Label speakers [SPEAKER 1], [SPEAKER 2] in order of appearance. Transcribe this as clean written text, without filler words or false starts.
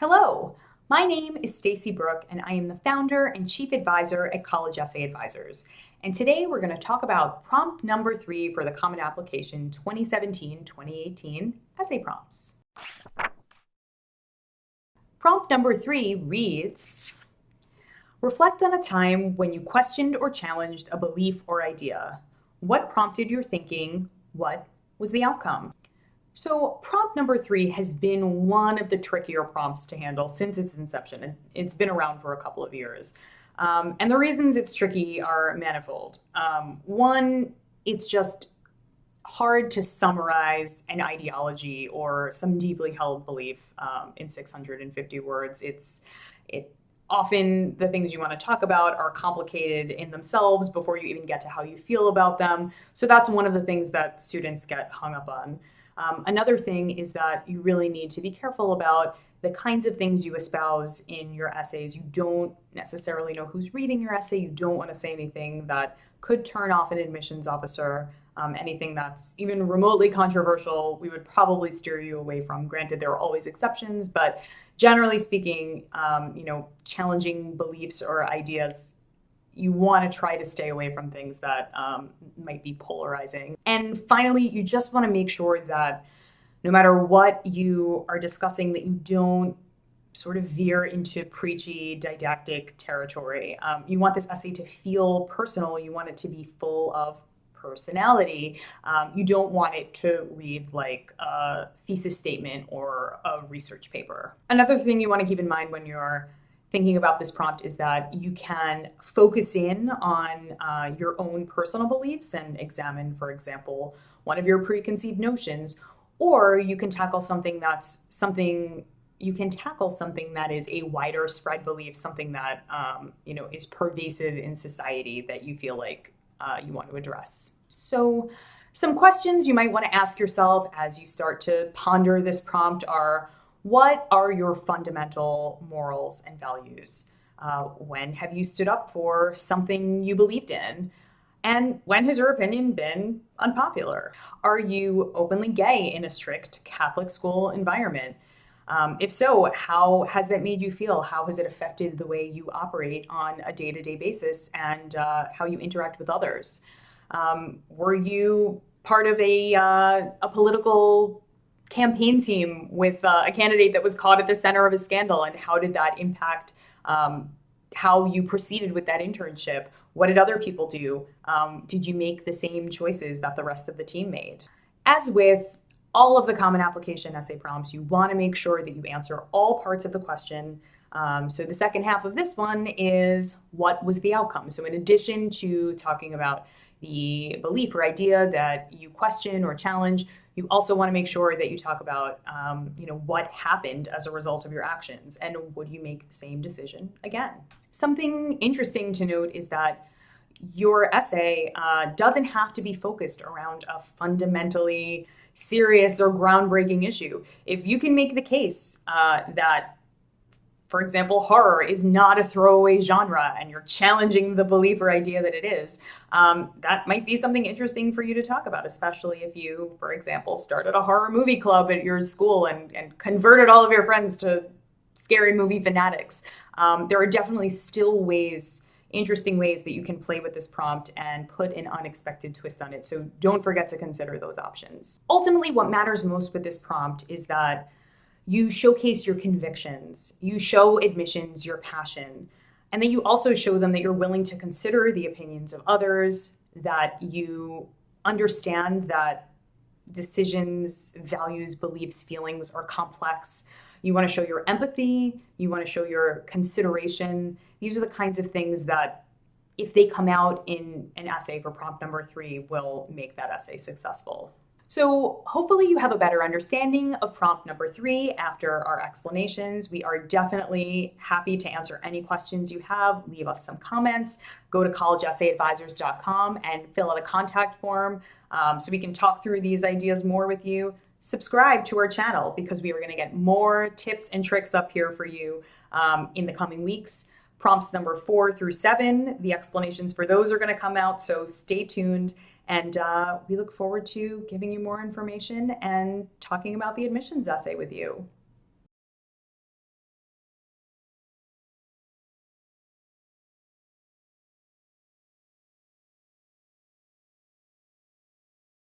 [SPEAKER 1] Hello, my name is Stacey Brook, and I am the founder and chief advisor at College Essay Advisors. And today we're going to talk about prompt number 3 for the Common Application 2017-2018 essay prompts. Prompt number 3 reads, reflect on a time when you questioned or challenged a belief or idea. What prompted your thinking? What was the outcome? So prompt number 3 has been one of the trickier prompts to handle since its inception. It's been around for a couple of years. And the reasons it's tricky are manifold. One, it's just hard to summarize an ideology or some deeply held belief in 650 words. Often the things you want to talk about are complicated in themselves before you even get to how you feel about them. So that's one of the things that students get hung up on. Another thing is that you really need to be careful about the kinds of things you espouse in your essays. You don't necessarily know who's reading your essay. You don't want to say anything that could turn off an admissions officer. Anything that's even remotely controversial, we would probably steer you away from. Granted, there are always exceptions, but generally speaking, challenging beliefs or ideas, you want to try to stay away from things that might be polarizing. And finally, you just want to make sure that no matter what you are discussing, that you don't sort of veer into preachy, didactic territory. You want this essay to feel personal. You want it to be full of personality. You don't want it to read like a thesis statement or a research paper. Another thing you want to keep in mind when you're thinking about this prompt is that you can focus in on your own personal beliefs and examine, for example, one of your preconceived notions, or you can tackle something that is a wider spread belief, something that is pervasive in society that you feel like you want to address. So some questions you might want to ask yourself as you start to ponder this prompt are, what are your fundamental morals and values? When have you stood up for something you believed in? And when has your opinion been unpopular? Are you openly gay in a strict Catholic school environment? If so, how has that made you feel? How has it affected the way you operate on a day-to-day basis and how you interact with others? Were you part of a political campaign team with a candidate that was caught at the center of a scandal, and how did that impact how you proceeded with that internship? What did other people do? Did you make the same choices that the rest of the team made? As with all of the Common Application essay prompts, you want to make sure that you answer all parts of the question. So the second half of this one is, what was the outcome? So in addition to talking about the belief or idea that you question or challenge, you also want to make sure that you talk about, what happened as a result of your actions, and would you make the same decision again? Something interesting to note is that your essay doesn't have to be focused around a fundamentally serious or groundbreaking issue. If you can make the case that, for example, horror is not a throwaway genre and you're challenging the belief or idea that it is, that might be something interesting for you to talk about, especially if you, for example, started a horror movie club at your school and converted all of your friends to scary movie fanatics. There are definitely still interesting ways that you can play with this prompt and put an unexpected twist on it. So don't forget to consider those options. Ultimately, what matters most with this prompt is that you showcase your convictions, you show admissions your passion, and that you also show them that you're willing to consider the opinions of others, that you understand that decisions, values, beliefs, feelings are complex. You want to show your empathy, you want to show your consideration. These are the kinds of things that, if they come out in an essay for prompt number 3, will make that essay successful. So hopefully you have a better understanding of prompt number 3 after our explanations. We are definitely happy to answer any questions you have. Leave us some comments. Go to collegeessayadvisors.com and fill out a contact form so we can talk through these ideas more with you. Subscribe to our channel because we are going to get more tips and tricks up here for you in the coming weeks. Prompts number 4 through 7, the explanations for those are going to come out, so stay tuned. And we look forward to giving you more information and talking about the admissions essay with you.